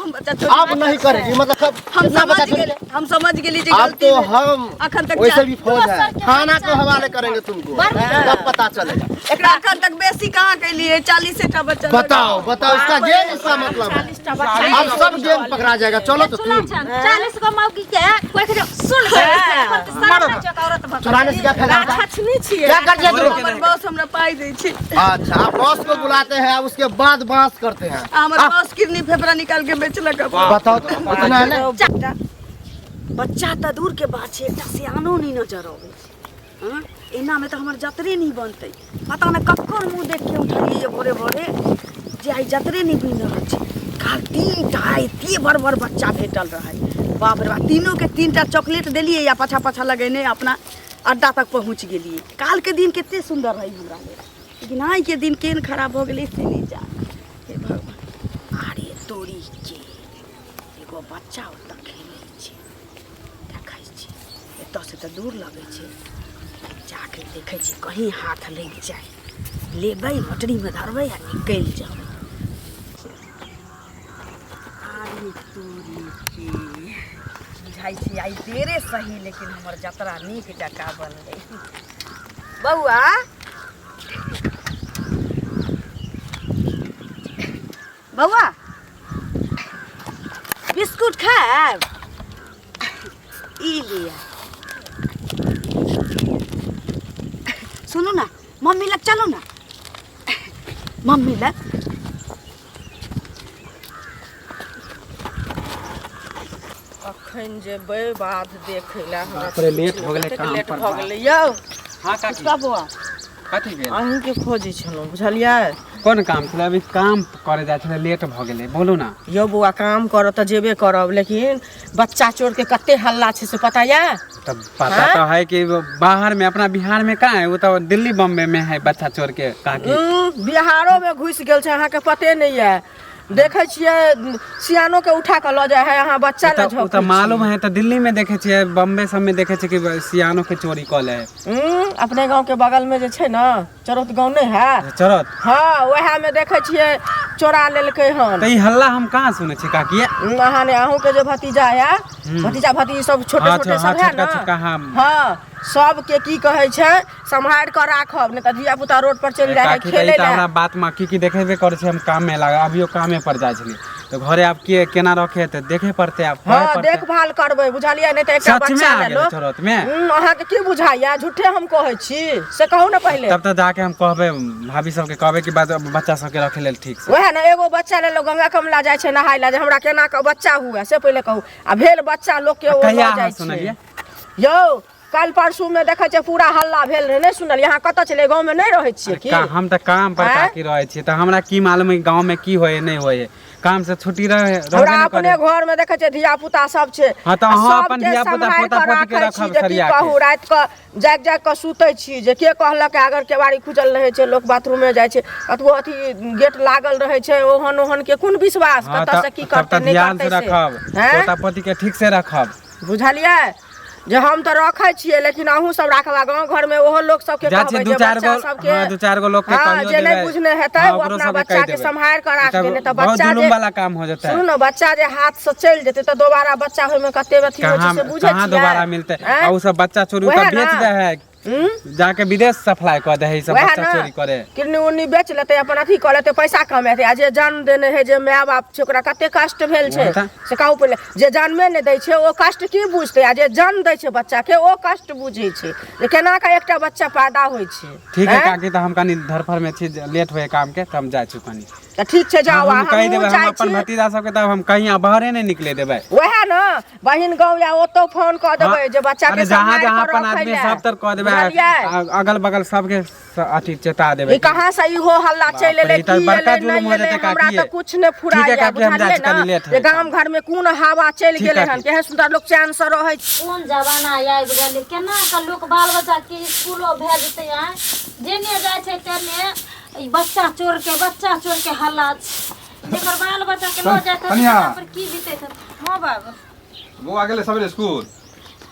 हम बच्चा चोरी अब नहीं करेगी मतलब हम समझ गेली जे अब गलती तो है। हम अखन तक वैसे भी फौज है, थाना के हवाले करेंगे तुमको, तब पता चलेगा। एकरा अखन तक बेसी कहाँ कैली है? 40 टा बच्चा। बताओ बताओ इसका गेम, इसका मतलब है अब सब गेम पकड़ा जाएगा। चलो तो तुम 40 को मौकी के कोई के सुन चुराने से क्या फायदा होता है? क्या कर दिया तुम? हमर बॉस हमरा पाई दै छै। अच्छा आप बॉस को बुलाते हैं, उसके बाद बांस करते हैं। हमर बॉस किडनी फेफड़ा निकाल के बेचलक। बताओ तो इतना है ना? बच्चा त दूर के बात छै, एकटा सियानो नहीं नजर आबै छै। हां एना में तो हमर जतरे नहीं बनतै। पता न कक्कर मुंह देख के उठलिए भोरे भोरे जे आई जतरे नहीं बन रहल छै। काल 3टा एते बड़ बड़ बच्चा भेटल रहै। बाप रे बाप, तीनों के 3टा चॉकलेट देलिए या पाछा पाछा लगेने अपना अड्डा तक पहुंच गेलिए। काल के दिन कितने सुंदर रही हमरा ले, लेकिन आई के दिन केन खराब हो गेलै से नहीं जा। हे भगवान, अरे तोरी के एगो बच्चा ओतऽ खेलै छै, देखै छी एतऽ से तऽ दूर लगै छै। जाके देखै छी कहीं हाथ लग जाए, लेबै मोटरी में धरबै आ निकलि जाबै। अरे तोरी के बुझाइ छै आई देरे सही, लेकिन हमर जतरा नीक जकाँ बनलै। बौआ बौआ बिस्कुट खाएब? ई लिया। सुनो ना, मम्मी लग चलो ना, मम्मी लग। अखन जेबै बाध देखै ला, हमरा लेट हो गेलै काम पर। भ गेलै यौ। हां काकी का बौआ कथि भेल? अहीं के खोजै छलहुँ, बुझलियै? कोन काम छलै? अभी काम करे जाय छलै, लेट भ गेलै। बोलू ना। यौ बौआ काम करऽ तऽ जेबे करब, लेकिन बच्चा चोर के कते हल्ला छै से पता ये? तब पता तो है कि बाहर में अपना बिहार में कहाँ है, वो तो दिल्ली बॉम्बे में है बच्चा चोर के काकी। बिहारो में घुस गेल छै, अहाँ के पते नहीं है। देखे छियै सियानो के उठा के ल जाय है, अहाँ बच्चा ले झोक। तो मालूम है, तो दिल्ली में देखे छियै, बॉम्बे सब में देखे छियै कि सियानो के चोरी कल है। अपने गांव के बगल में जे छै ना, चरोत गांव नहीं है? चोरत हाँ, वह में देखे छियै चोरा लेलकै हन। तो ई हल्ला हम कहाँ सुने छी काकी? अहाँ ने अहूँ के जो भतीजा है, भतीजा भतीजी सब छोटे छोटे सब है ना, हाँ सब के की कहे छै संभाल कर राखब, नहीं तो धिया पुता रोड पर चल जाए खेले ला। हमरा बात में की देखेबे करे छै, हम काम में लगा, अभियो कामे पर जाय छली, तो घरे आप के केना रखे त देखे पड़ते। आप हां देखभाल करबै, बुझलियै? नहीं तो एकटा बच्चा ले लो चोरत में। अहाँ के की बुझाइया? झूठे हम कहै छी से कहू ना पहले। तब तो जाके हम कहबे भाभी सब के कहबे कि बच्चा सब के रखे लेल ठीक से। वह ना एगो बच्चा ले लो, गंगा कमला जाय छै नहाय ला, जे हमरा केना के बच्चा हुआ से पहले कहू। आ भेल बच्चा लोग के ओ जाय छै। यौ कल परसू में देखे छे पूरा हल्ला भेल रहे, नहीं सुनल? यहाँ कत चले, गांव में नहीं रहे छिए की? हम तो काम पर काकी रहे छी, तो हमरा की मालूम है गांव में की होए नहीं होए। काम से छुट्टी रहे अपने घर में देखे छे धिया पुता सब छे। हां तो हम अपन धिया पुता पोता पोती के रखब सरिया के। कहू रात के जाग जाग के सुतै छी, जे के कहलक अगर केवाड़ी खुजल रहे छे, लोग बाथरूम में जाय छे, अतबो अथी गेट लागल रहे छे, ओहन ओहन के कोन विश्वास कत से की करते नहीं करते से रखब, पोता पोती के ठीक से रखब, बुझलियै? जे हम तो रखे छिए, लेकिन अहू सब राखबा। गांव घर में ओहो लोग सब के कहबै जे बच्चा सब के, हां दो चार गो लोग के कहियो जे नहीं बुझने हेतै वो अपना बच्चा के संभाल कर राख देने, त बच्चा जे वाला काम हो जाता है। सुनो ना, बच्चा जे हाथ से चल जेते त दोबारा बच्चा होय में कते अथी होय छै से बुझै छियै? कहां दोबारा मिलते? आ उ सब बच्चा चोरी का बेच दे है, जाके विदेश सप्लाई कर दे है, सब बच्चा चोरी करे। किडनी उन्नी बेच लेते, अपन अथी कर लेते, पैसा कमाते। आ जे जन्म देने है, जे माय बाप छै, ओकरा कते कष्ट भेल छै से कहू पहले। जे जन्मे नहीं दै छै ओ कष्ट की बुझते, आ जे जन्म दै छै बच्चा के ओ कष्ट बुझै छै, जे केना के एकटा बच्चा पैदा होय छै। ठीक है काकी, तो हम कनी धरफर में छी, लेट होए काम के, त हम जाय छी कनी। तो ठीक छै जाओ, हम कह देबे हम अपन भतीजा सब के, तब हम कहीं बाहरे नहीं निकले देबे। वह ना बहिन गांव या ओतो फोन कर देबे जे बच्चा के जहां जहां अपन आदमी सब तर कह देबे, अगल बगल सब के अथी चेता देबे। ई कहां से ई हो हल्ला चले ले, की बड़का जुलुम हो ले, जते हमरा काकी। तो कुछ ने फुराया, बुझलिए ना? जे गांव घर में कोन हवा चल गेले हन, केहे सुंदर लोग चैन से रहै छै। कोन जमाना आइ गेलै, केना के लोग बाल बच्चा के स्कूलो भेजते हैं, जेने जाय छै तेने बच्चा चोर के हल्ला छै। जेकर बाल बच्चा के लो जाय त पर की बीते त। हां बाबा वो आ गेले सबरे स्कूल?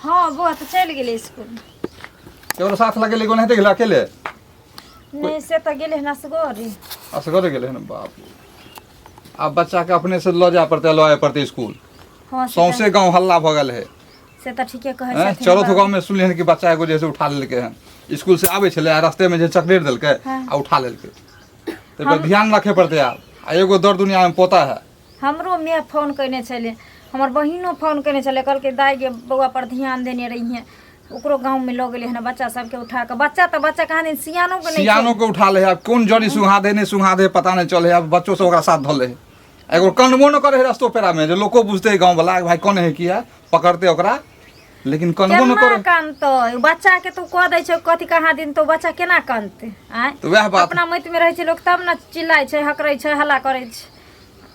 हां वो तो चल गेले स्कूल। केवल साथ लगे ले, कोन हेते गेला अकेले? नहीं से तो गेले ना सगोरी। असगरे गेले न बाप। अब बच्चा के अपने से ल जाए पड़ते लए पड़ते स्कूल हाँ सौंसे गांव हल्ला भ गेल है से तो ठीके कहै छथिन चलो तो गांव में सुनलिए हैं कि बच्चा एगो जैसे उठा लेलकै हन स्कूल से आबै छले रास्ते में जे चकलेट देलकै आ उठा लेलकै तो पर ध्यान रखे पड़ते आब आ एगो दर दुनिया में पोता है हमरो मैं फोन करने छले हमर बहिनो फोन करने छले कहलकै दाई गे बौआ पर ध्यान देने रही है ओकरो गांव में लऽ गेलै हन बच्चा सबके उठा के बच्चा कहाँ दिन सियानो के नहीं सियानो के उठा ले अब कौन जड़ी सुहा दे नहीं सुहा दे पता नहीं चले अब बच्चों से ओकरा साथ धले है एगो कनबो न करे है रस्तो पेरा में जो लोको बुझते गांव वाला भाई कौन है किया पकड़ते ओकरा लेकिन कनबो न करे कानते बच्चा के तू कह दै छै कथी कहाँ दिन तो बच्चा केना कानते आय तो वह बात अपना मत में रहे छै लोग तब न चिल्लाय छै हकरै छै हल्ला करै छै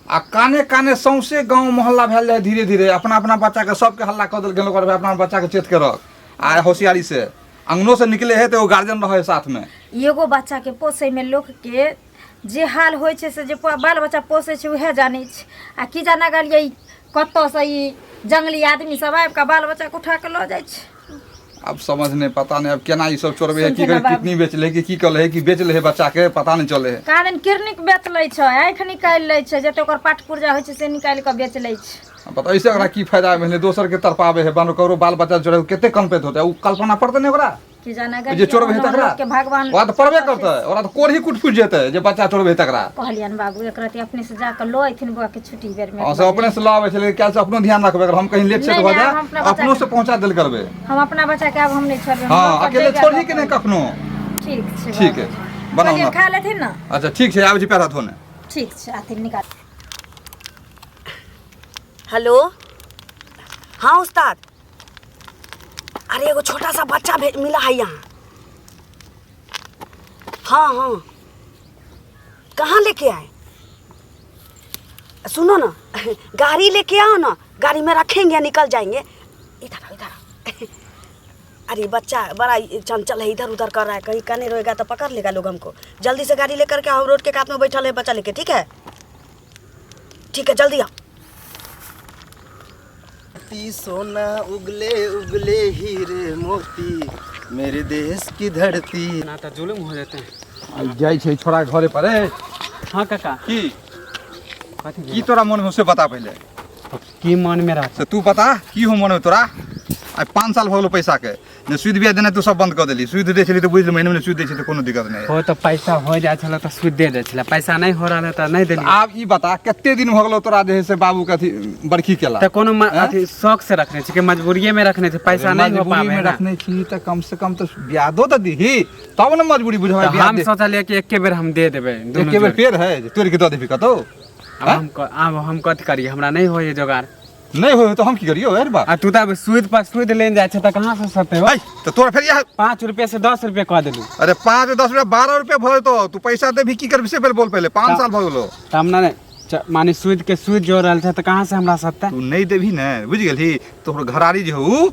आ काने काने सौंसे गांव मोहल्ला भेल जाए धीरे धीरे अपना अपना बच्चा के सबके हल्ला कऽ देल गेलो करबे अपना बच्चा के चेत के रख आ होशियारी से अंगनो से निकले है तो गार्जियन रहे साथ में एगो बच्चा के पोसै में लोग के जे हाल होइ छै से जे बाल बच्चा पोसै छै उहे जानै छै आ की जाना गेलियै कतऽ से ई जंगली आदमी सब आबि के बाल बच्चा के उठा के लऽ जाइ छै अब समझ नहीं पता नहीं अब केना ई सब चोरबे है की करे कितनी बेच ले कि की कले है कि बेच ले है बच्चा के पता नहीं चले है कारण किरनिक बेच लै छै आँखि निकालि लै छै जते ओकर पाठ पुर्जा होइ छै से निकालि के बेच लै छै पता ऐसे ओकरा की फायदा भेलै दोसर के तरपावे है बानो करो बाल बच्चा चोरे कते कल्पित होते उ कल्पना पड़ते नहीं ओकरा की जाना जे चोरबे है तकरा के भगवान ओकरा तो पड़बे करते ओकरा तो कोढ़ी कुट फुट जेते जे बच्चा चोरबे है तकरा कहलियन बाबू एक रति अपने से जाकर लो अथिन बुआ के छुट्टी बेर में से अपने से लावे छले क्या से अपनो ध्यान रखबे अगर हम कहीं लेट सेट हो जाए अपनो से पहुंचा देल करबे हम अपना बच्चा के अब हम नहीं छोड़बे हां अकेले छोड़ी के नहीं कखनो ठीक है बनाओ ना खा लेथिन ना अच्छा ठीक है आबै छी पैसा धोने ठीक छै आथिन निकाल हेलो हाँ उस्ताद अरे एगो छोटा सा बच्चा मिला है यहाँ हाँ हाँ कहाँ लेके आए सुनो ना गाड़ी लेके आओ ना गाड़ी में रखेंगे निकल जाएंगे इधर अरे बच्चा बड़ा चंचल है इधर उधर कर रहा है कहीं कने रहेगा तो पकड़ लेगा लोग हमको जल्दी से गाड़ी लेकर के आओ रोड के कात में बैठा ले बच्चा लेके ठीक है जल्दी आओ सोना उगले उगले हीरे मोती मेरे देश की धरती ना तो जुलुम हो जाते हैं जाई छै छोरा घरे पर हाँ काका की तोरा मन में से बता पहले की मन में रहता से तू बता की हो मन में तोरा आ 5 साल भगलो पैसा के ने सूद ब्याज देना तू सब बंद कर देली सूद दे छली तो बुझ महीने में सूद दे छै तो कोनो दिक्कत नहीं हो तो पैसा हो जाय छला तो सूद दे दे छला पैसा नहीं हो रहल त नहीं देली आब ई बता कते दिन भगलो तोरा जे से बाबू के अथी बरखी केला त कोनो अथी शौक से रखने छी के मजबूरीये में रखने छी पैसा नहीं हो पावे में रखने छी त कम से कम तो ब्याजो त दीही तब न मजबूरी बुझावे ब्याज हम सोचलिए कि एके बेर हम दे देबे एके बेर पेड़ है तोर के द देबी कतो अब हम कथि करिए हमरा नहीं होय जोगार नहीं हो तो हम की करियो यार बा आ तू त सूद पर सूद लेन जाय छ त कहां से सते हो तो तोरा फिर यह 5 रुपए से 10 रुपए कह देलू अरे 5 10 रुपया 12 रुपया भर तो तू पैसा दे भी की कर से बोल पहले 5 साल भ गेलो त हमरा ने माने सूद के सूद जोड़ रहल छ त कहां से हमरा सते तू नहीं देभी न बुझ गेलही तोहर घरारी जे हो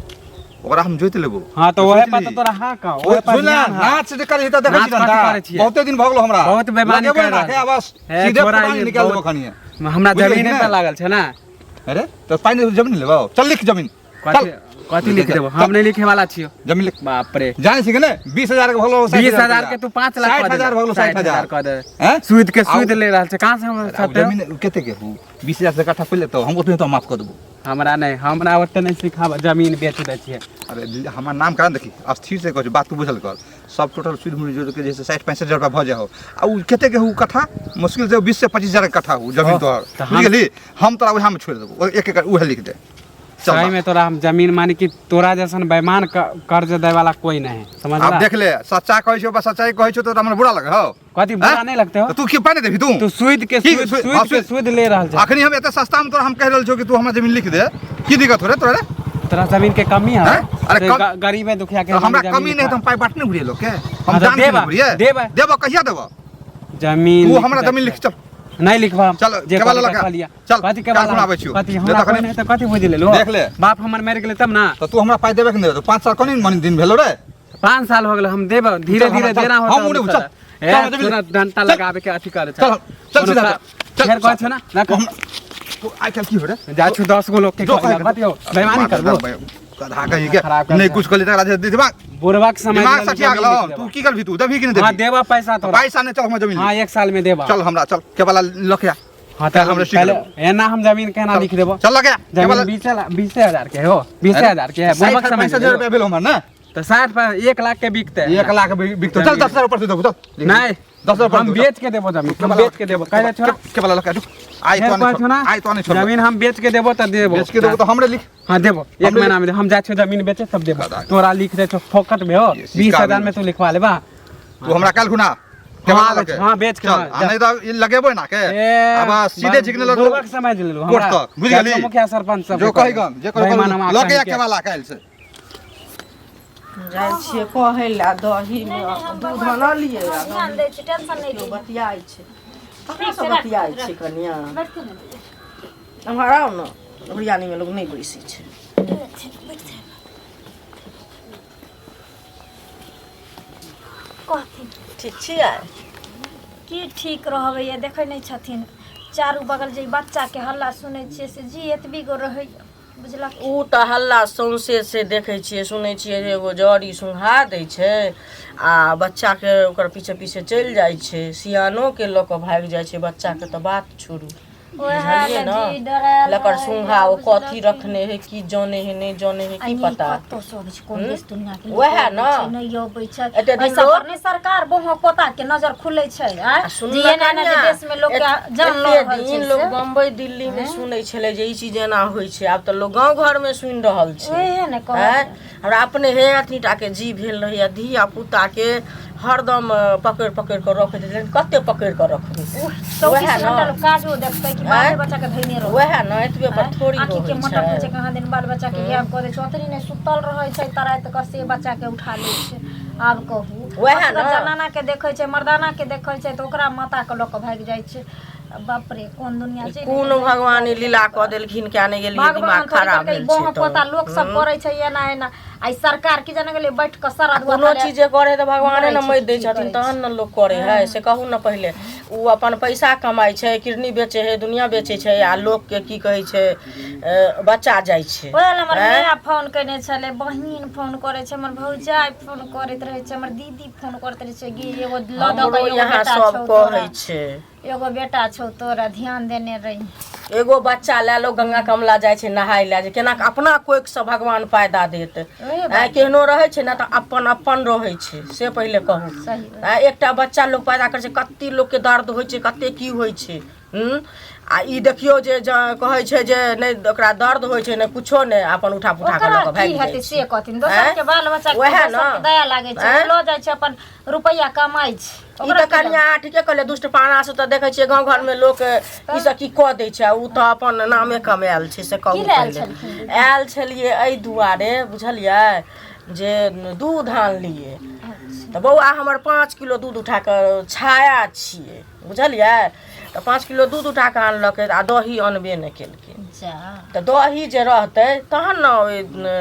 ओकरा हम जोइत लेबो हां तो ओहे पता तोरा हां का ओहे पर सुन नाच जे करे त देखै छी बहुते दिन भ गेलो हमरा बहुत बेमानी कर रहा है बस सीधे पानी निकाल देबो खनिए हमरा जमीन पे लागल छ ना अरे तो पानी जमीन लेबो चल लिख जमीन कथि लिख देबो हम नहीं लिखे वाला छियो जमीन लिख बाप रे जाने छी के ने 20000 के भगलो 20000 के तू 5 लाख 60000 भगलो 60000 कह दे हैं सूद के सूद ले रहल छ कहां से हम सते जमीन केते के 20000 से कट्ठा पहले तो हम ओतने तो माफ कर देबो हमरा नहीं हमरा ओते नहीं सिखाब जमीन बेच दे छिए अरे हमर नाम करा देखी अस्थिर से कह बात तू बुझल कर सब टोटल सूद मूल्य जोड़ के जैसे 60-65 रुपया भ जाओ आ उ केते के हु कट्ठा मुश्किल से 20 से 25000 कट्ठा हु जमीन तोहर बुझली हम तोरा उहा में छोड़ देबो एक एक उहे लिख दे सही में तोरा हम जमीन मानी कि तोरा जैसन बेईमान कर्ज दे वाला कोई नहीं है समझला अब देख ले सच्चा कहै छौ बस सच्चाई कहै छौ तो हमरा बुरा लगे हो कथि बुरा नहीं लगते हो तू की पानी देबी तू सूद के सूद ले रहल छ अखनी हम एते सस्ता में तोरा हम कह रहल छौ कि तू हमरा जमीन लिख दे की दिक्कत हो रे तोरा तोरा जमीन के कमी है अरे गरीब है दुखिया के हमरा कमी नहीं तो हम पाई बांटने घुरिए लोग के हम जान के देबो कहिया देबो जमीन तू हमरा जमीन लिख चल नहीं लिखवा चल केवल लगा लिया चल कथि केवल आबै छियो कथि हमरा कोई नहीं त कथि बुझ ले लो देख ले बाप हमर मर गेले तब ना तो तू हमरा पाई देबे के नहीं तो 5 साल कोनी मन दिन भेलो रे 5 साल हो गेले हम देब धीरे धीरे देना होता हम उड़े चल डंटा लगावे के अथी करे चल चल सीधा फेर कहै छ ना ना तू आइ काल की हो रे जा छु 10 गो लोग के बतियो बेईमानी करबो कधा कहि के नहीं कुछ कली तक राजे दिमाग बुरबाक समय दिमाग सचिया गेलो तू की करबी तू देबी कि नहीं देबी हां देबा पैसा तो पैसा नहीं चल हम जमीन हां 1 साल में देबा चल हमरा चल के वाला लखया हाँ कल तो हम रजिस्ट्री पहले करेंगे। एना हम जमीन केना लिख देबो चल लगे जमीन 20,000 के हो 20,000 के है बुढ़बक समझ 65,000 रुपया भेलो हमर ना तो 60 पर 1 लाख के बिकते 1 लाख बिकतो चल 10,000 ऊपर से दो चल नहीं 10,000 हम बेच के देबो जमीन हम बेच के देबो कहले छोड़ा के वाला लगा आई तो नहीं आई तो नहीं छोड़ जमीन हम बेच के देबो त देबो बेच के देबो तो हमरे लिख हाँ देबो एक हमरे महीना में हम जा छो जमीन बेचे सब देबो तोरा लिख दे छो फोकट में हो 20,000 में तू लिखवा लेबा तू हमरा कल खुना हाँ बेच के चल नहीं तो ये लगेबो ना के अब सीधे झिकने लग बुढ़बक समझ लेलो कोर्ट तक बुझ गेली मुखिया सरपंच सब जो कहि गम जे कर लगे के वाला काल से जाइ छियै कहै ला दही में दूध न लिए ध्यान दै छी टेंशन नहीं ली बतियाइ छै ठीक सब छै बतियाइ छै कनिया बैठ के हमरा आउ न हरियाणी में लोग नहीं बैसै छै कहथिन ठीक छियै की ठीक रहबै ये देखै नहीं छथिन चारू बगल जे बच्चा के हल्ला सुनै छियै से जी एतबी गो रहै बुझलक ऊ तऽ हल्ला सौंसे से देखै छियै सुनै छियै जे एगो जड़ी सुंघा दै छै आ बच्चा के ओकर पीछे पीछे चलि जाइ छै सियानो के लऽ कऽ भागि जाइ छै बच्चा के तऽ बात छोड़ू बुझलियै न लकर सुंघा ओ कथी रखने है की जाने है नहीं जाने है की पता तो सब कोन देश दुनिया के वएह न नहीं अबै छै एते दिन ऐसा लोग पर नहीं सरकार बहु पोता के नजर खुलै छै आ सुनला जे एना देश में लोग के जान ल रहल छै दिन लोग बम्बई दिल्ली में सुनै छलै जे ई चीज एना होइ छै आब तऽ लोग गांव घर में सुनि रहल छै ओहे ने कहै हमरा अपने हे अथीटा के जी भेल रहैया धिया पुता के हरदम पकड़ पकड़ के रखैत लेकिन कते पकड़ के रखबै चौबीस घंटा लोग काजो देखतै कि बाल बच्चा के धैने रह वएह न एतबे पर थोड़ी आँखी के रहै मटक होइ छै छै कहाँ दिन बाल बच्चा के ज्ञान करे चौतरी ने सुतल रहै छै तराइत क से बच्चा के उठा लै छै आब कहू वएह न जनाना के देखै छै मर्दाना के देखै छै तऽ ओकरा माता के लऽ के भागि जाइ छै बाप रे कोन दुनिया छै कोन भगवान लीला कऽ देलखिन क्या नहि गेलियै दिमाग खराब भेल बहु छै पोता लोग सब करे छै एना एना आई सरकार की जाने गेलै बैठ के सारा कोनो चीज जे करे तऽ भगवाने न मति दै छथिन तहन न लोग करे है से कहू न पहिले उ अपन पैसा कमाइ छै किडनी बेचे है दुनिया बेचे छै आ लोग के की कहै छै बच्चा जाइ छै ओला हमर भैया फोन कने छले बहिन फोन करे छै हमर भौजाई फोन करैत रहे छै हमर दीदी फोन करैत रहे छै गे एगो लदक एगो यहाँ बेटा सब छौ कहै छै एगो बेटा छौ तोरा ध्यान देने रही एगो बच्चा लए लो गंगा कमला जाइ छै नहाय लए जे केना अपना कोइक से भगवान फायदा देत केहनो रहै छै ने तऽ अपन अपन रहै छै से पहिले कहू सही एकटा बच्चा लोग पैदा करै छै कते लोग के दर्द होइ छै कते की होइ छै आ ई देखियो जे कहै छै जे नहि ओकरा दर्द होइ छै ने कुछो ने अपन उठा पुठा के लऽ के भागि जाइ छै से कहथिन दोसर के बाल बच्चा के वएह दोसर के दया लागे छै लऽ जाइ छै अपन रुपैया कमाइ छै ई तऽ कनिया ठीके कहले दुष्ट पाना से तऽ देखै छियै गाँव घर में लोक ई सब की कऽ दै छै उ तऽ अपन नामे कमायल छै से कहू पहिले आयल छलियै एहि दुआरे बुझलियै जे दूध आनलियै तऽ बौआ हमर 5 किलो दूध उठा कऽ छाया छियै बुझलियै तऽ 5 किलो दूध उठा कऽ आनलकै आ दही अनबे नहि केलकै तऽ दही जे रहतै तहन ने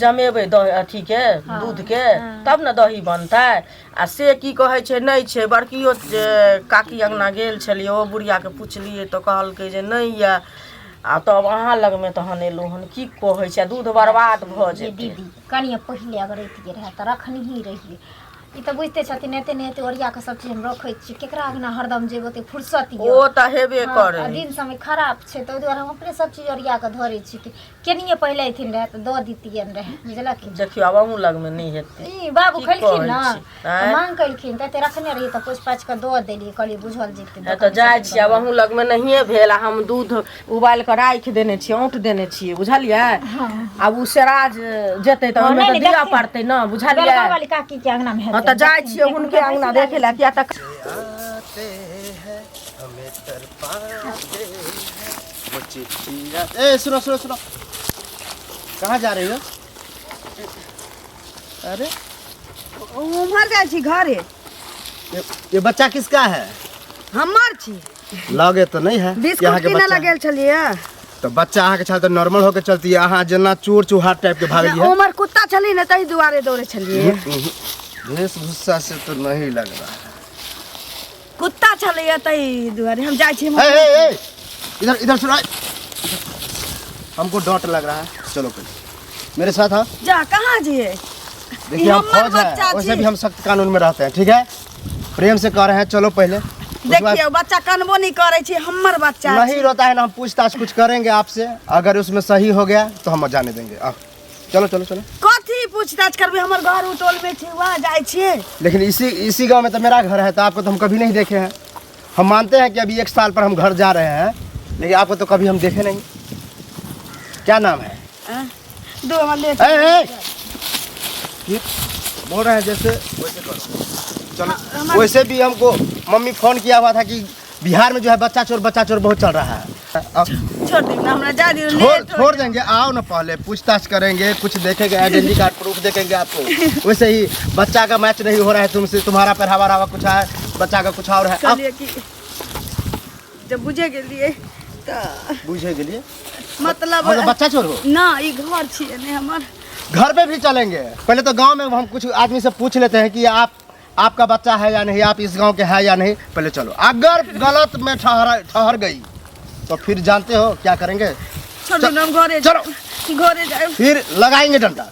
जमेबै दही अथीके दूधके तब ने दही बनतै आ से की कहै छै नहि छै बड़कियो जे काकी अङ्गना गेल छलियै ओ बुढ़ियाके पुछलियै तऽ कहलकै जे नहीं यऽ आ तब अहाँ लगमे तहन एलहुँ हन की कहै छै दूध बर्बाद भऽ जेतै दीदी कनिए पहिले अगर रहितियै रहै तऽ रखनी ही रहियै ई तऽ बुझते छथिन एते ने एते ओरिया के सब चीज हम रखै छी केकरा अगना हरदम जेबो ते फुर्सत ओ तऽ हेबे करे दिन समय खराब छै तऽ दुआरे हम अपने सब चीज ओरिया के धरै छी कि केनिए पहिले एथिन रहे तऽ दऽ दितियन रहे बुझलक देखियो आब अहूँ लगमे नहि हेतै ई बाबू खलखिन ना मांग कलखिन तऽ रखने रही तऽ कुछ पाछ के दऽ देली कहली बुझल जेतै तऽ जाइ छी आब अहूँ लगमे नहिए भेल आ हम दूध उबालि कऽ राखि देने छियै औंट देने छियै बुझलियै आब उ सेराज जेतै तऽ ओहिमे तऽ दिया पड़तै ने बुझलियै वाली काकी के अंगना में तऽ जाइ छियै हुनके अंगना देखे लए किया तक ए सुनो सुनो सुनो कहाँ जा रही हो अरे उम्हर जाइ छी घरे ये बच्चा किसका है हमर छी लगे तो नहीं है बिस्कुट किने लगेल छलियै तो बच्चा अहाँ के छल तो नॉर्मल होके चलती है अहाँ जेना चोर चुहार टाइप के भागलिए उमर कुत्ता छली ने तई दुआरे दौड़े छलियै वेशभूषा से तो नहीं लग रहा है कुत्ता छलैया तई दुआरे हम जाइ छी इधर इधर सुनो हमको डॉट लग रहा है चलो पहले मेरे साथ आओ जा कहाँ जिए देखिए हम फौज है वैसे भी हम सख्त कानून में रहते हैं ठीक है प्रेम से कह रहे हैं चलो पहले देखिए बच्चा कनबो नहीं करे छे, हमर बच्चा नहीं रोता है ना, हम पूछताछ कुछ करेंगे आपसे, अगर उसमें सही हो गया तो हम जाने देंगे। आओ चलो चलो चलो। कथी पूछताछ करबे, हमर घर उटोल में छे, वहां जाय छे। लेकिन इसी गांव में तो मेरा घर है, तो आपको तो हम कभी नहीं देखे हैं। हम मानते हैं कि अभी 1 साल पर हम घर जा रहे हैं, लेकिन आपको तो कभी हम देखे नहीं। क्या नाम है? दो वाले ये बोल रहे हैं जैसे वैसे करो। चलो वैसे भी हमको मम्मी फोन किया हुआ था कि बिहार में जो है बच्चा चोर बहुत चल रहा है। छोड़ दे ना, हमरा जा दियो। छोड़ देंगे, आओ ना, पहले पूछताछ करेंगे, कुछ देखेंगे, आइडेंटिटी कार्ड प्रूफ देखेंगे आपको। वैसे ही बच्चा का मैच नहीं हो रहा है तुमसे, तुम्हारा पहरावा कुछ है, बच्चा का कुछ और है। जब बुझे के लिए बुझे के लिए मतलब बच्चा चोर हो ना, ई घर छिए ने हमर। घर पे भी चलेंगे, पहले तो गांव में हम कुछ आदमी से पूछ लेते हैं कि आपका बच्चा है या नहीं, आप इस गांव के हैं या नहीं। पहले चलो, अगर गलत में ठहर गई तो फिर जानते हो क्या करेंगे। छोड़ो ना, घरे चलो घरे जाए, फिर लगाएंगे डंडा।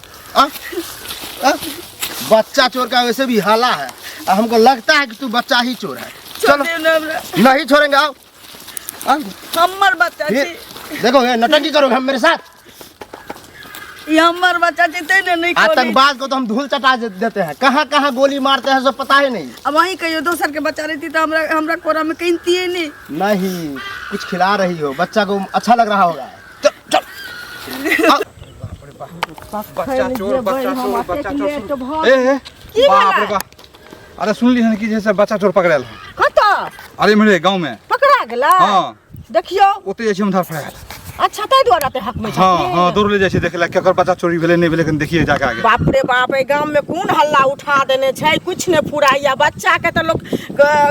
बच्चा चोर का वैसे भी हाला है, हमको लगता है कि तू बच्चा ही चोर है। चलो नहीं छोड़ेंगे, आओ। हमर बच्चा फिर देखो ये नटंकी करोगे हम मेरे साथ। ये हमर बच्चा जीते नहीं। आतंकवाद को तो हम धूल चटा देते हैं, कहाँ गोली मारते हैं सब पता ही नहीं। अब वहीं कहियो दोसर के बच्चा रहती तो हमरा कोरा में कहती है नहीं, कुछ खिला रही हो, बच्चा को अच्छा लग रहा होगा। बच्चा चोर बाप रे बाप। अरे सुन ली कि जैसे बच्चा चोर पकड़ल है। अरे मेरे गांव में पकड़ा गेला। हाँ देखियो ओते जे छै हम धर पड़ल। अच्छा तै द्वारा पे हक में छै। हां दौड़ ले जाय छै देखेला केकर बच्चा चोरी भेले नहीं भेले, लेकिन देखिए जाके आगे। बाप रे बाप, ए गांव में कोन हल्ला उठा देने छै, कुछ ने फुराइया बच्चा के त लोग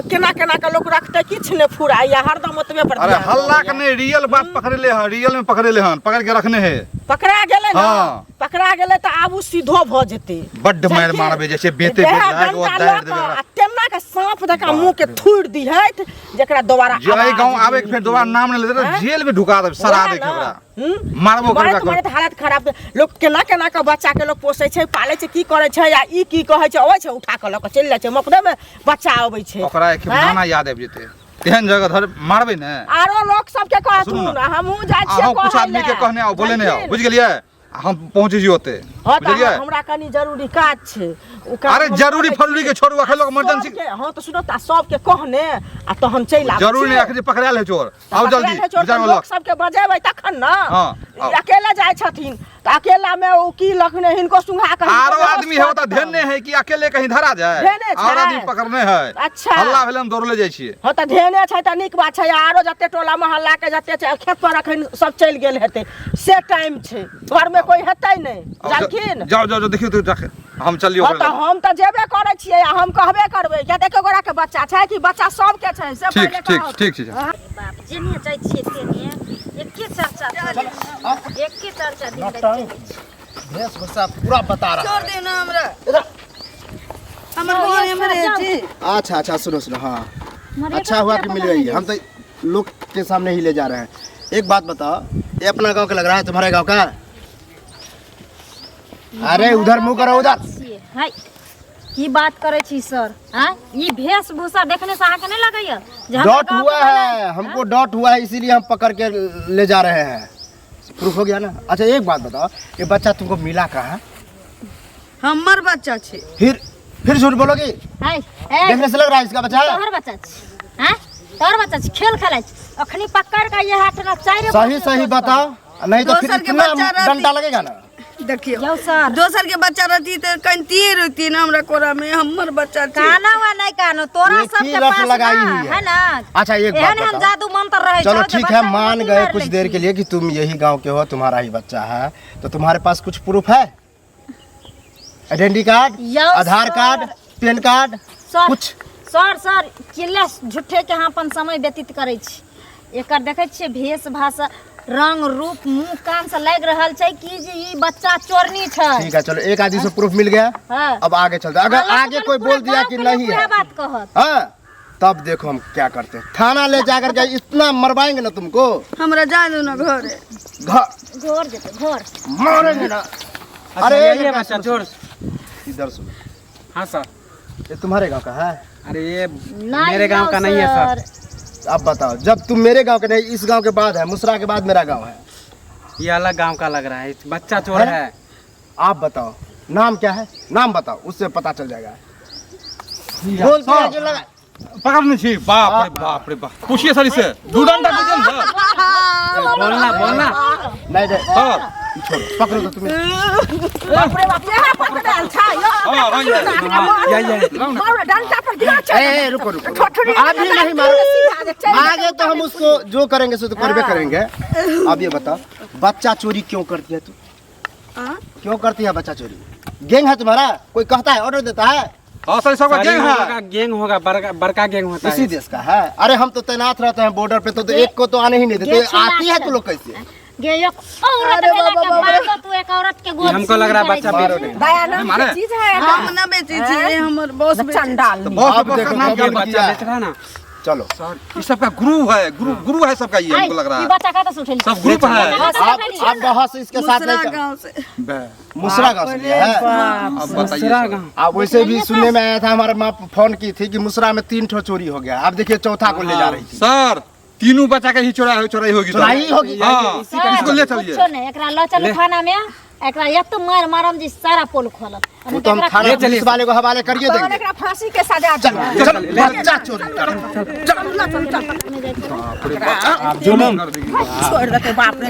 केना के लोग रखते, कुछ ने फुराइया, हरदम ओतबे पर। अरे हल्ला के नहीं, रियल बात पकड़ले हन, रियल में पकड़ले हन, पकड़ के रखने है। पकड़ा गेले ना, हाँ। पकड़ा गेले त आबू सीधो भ जेते। बड्ड मार मारबे जैसे बेते लाग ओ दार देबे। तेमना के सांप देका मुंह के थूड़ दी है, जेकरा दोबारा जे गांव आवे के फिर दोबारा नाम नहीं लेते, जेल में ढुका दे, सरा दे केकरा। मारबो करबा तुम्हारे तो हालत खराब। लोग केना के बच्चा के लोग पोसे छै, पाले छै, की करे छै, या ई की कहे छै, ओइ छै उठा के ल के चल जाय छै, मकदे में बच्चा आबै छै। ओकरा एक गाना याद आबि जेते, तेहन जगह धर मारबे ने। आरो लोग सब के कहतू ना, हमहू जाय छियै कहै। कुछ आदमी के कहने आओ, बोले ने आओ, बुझ गेलियै, हम पहुंचे जी ओते। बुझलियै, हमरा कनी जरूरी काज छै। अरे जरूरी फरूरी के छोड़ू, अखन लोग इमरजेंसी। हां तो सुनो ता सब के कहने आ तो हम चल आबै। जरूरी नहीं, अखन पकड़ाल है चोर, आओ जल्दी विचार में लोग सब के बजेबै तखन ना। हां अकेला जाय छथिन त अकेला में ओ की लखने हिनको सुंघा के। आरो आदमी है ओता ध्यान नहीं है कि अकेले कहीं धरा जाए, और आदमी पकड़ने है। अच्छा हल्ला भेले हम दौड़ ले जाय छियै। हां त ध्याने छै त नीक बात छै। आरो जते टोला मोहल्ला के जते छै खेत पर अखन सब चल गेल हेतै, से टाइम छै, घर में कोई हेतै नहीं, जानखिन। जाओ देखियो तो जाके हम चलियो। हां त हम त जेबे करै छियै, हम कहबे करबै क्या देखे गोरा के बच्चा छै कि बच्चा सब के छै, से पहिले ठीक छै। बाप जेने जाइ छियै तेने एके चर्चा एके चर्चा दिन भेष भूषा पूरा बता रहा। छोड़ दे ना हमरा, हमर घर हमरे छी। अच्छा सुनो हाँ, अच्छा हुआ कि मिल गई। हम तो लोग के सामने ही ले जा रहे हैं। एक बात बताओ, ये अपना गांव का लग रहा है, तुम्हारे गांव का? अरे उधर मुंह करो, उधर। हाय की बात करे छी सर? हां ई वेशभूषा देखने से आके नहीं लगैया जे डॉट हुआ है, हमको डॉट हुआ है, इसीलिए हम पकड़ के ले जा रहे हैं। प्रूफ हो गया ना। अच्छा एक बात बताओ, ये बच्चा तुमको मिला कहाँ? हमर बच्चा छै। फिर झूठ बोलोगी? हाय देखने से लग रहा है इसका बच्चा है। तोहर बच्चा छै। हां तोहर बच्चा छै, खेल खेलै छै, अखनी पकड़ के ये हाथ ना चाइरे। सही बताओ, नहीं तो फिर इतना डंडा लगेगा ना। देखियो जाओ सर, दोसर के बच्चा रहती तो कंती रहती ना, हमरा कोरा में हमर बच्चा छै। काना हुआ नहीं कानो, तोरा सब के पास लगाई ना हुई है ना। अच्छा एक बात बताओ, जादू मंत्र रहे। चलो ठीक है, मान गए कुछ देर के लिए कि तुम यही गांव के हो, तुम्हारा ही बच्चा है, तो तुम्हारे पास कुछ प्रूफ है? आइडेंटिटी कार्ड, आधार कार्ड, पैन कार्ड, कुछ? सर किल्ला झूठे के हम अपन समय व्यतीत करे छी। एकर देखे छिए भेष भाषा, रंग रूप, मुंह कान से लग रहल छै कि जे ई बच्चा चोरनी छै। ठीक है चलो, एक आदमी से प्रूफ मिल गया। हाँ। अब आगे चलते, अगर आगे कोई बोल दिया कि नहीं है बात कहत, हाँ, तब देखो हम क्या करते हैं। थाना ले जाकर के इतना मरवाएंगे ना तुमको। हमरा जा दो ना घर घर जेते घर मारेंगे ना। अरे ये बच्चा चोर इधर सुनो। हाँ सर, ये तुम्हारे गांव का है? अरे ये नहीं मेरे गांव का नहीं है सर। अब बताओ, जब तुम मेरे गांव के नहीं, इस गांव के बाद है, मुसरा के बाद मेरा गांव है। ये अलग गांव का लग रहा है, बच्चा चोर है? है। आप बताओ नाम क्या है, नाम बताओ, उससे पता चल जाएगा। बोलते हैं कि लगा पकड़ने छी, बाप रे बाप, पूछिए सर इससे, डंडा दीजिए ना सर। बोलना बोलना। नहीं नहीं सर छोड़ो, पकड़ो तो तुम्हें। हाँ ए, रुको रुको, आप भी नहीं मारो, आगे तो हम उसको जो करेंगे सो तो करबे करेंगे। अब ये बताओ, बच्चा चोरी क्यों करती है तू? क्यों करती है बच्चा चोरी? गैंग है तुम्हारा? कोई कहता है, ऑर्डर देता है? हाँ सर, सबका गैंग है। गैंग होगा, बड़का गैंग होता इसी है। देश का है। अरे हम तो तैनात रहते हैं बॉर्डर पे, तो एक को तो आने ही नहीं देते। आती है तो लोग कैसे? गे एक औरत मिला के मार दो, तू एक औरत के गोद हमको लग रहा है बच्चा मारो बेच नहीं। मारे हम ना बेची थी, हमर बॉस चंडाल। तो बहुत अब बॉस का देखो नाम क्या क्या ये है? बच्चा बेच रहा है ना। चलो सर ये सबका गुरु है, गुरु है सबका, ये हमको लग रहा ये है बच्चा का तो सुठे सब ग्रुप है। आप बहुत से इसके साथ मुसरा नहीं गांव से। मुसरा गांव से लिया है। अब बताइए दूसरा सर। गांव। आप वैसे भी सुनने में आया था, हमारे माँ फोन की थी कि मुसरा में 3 ठो चोरी हो गया। अब देखिए चौथा को ले जा रही थी। सर तीनों बच्चा के ही चोराई होगी तो। चोराई होगी। हाँ इसको ले चलिए। कुछो नहीं, एकरा ल चलो थाना में, एकरा एक तो मार मारम जी सारा पोल खोलम। वो तो हम थाना ले चलिए। पुलिस वाले को हवाले करिए देंगे। फांसी के सजा चल बच्चा चोरी कर। आप जुलूम कर देंगे। छोड़ देते बाप रे।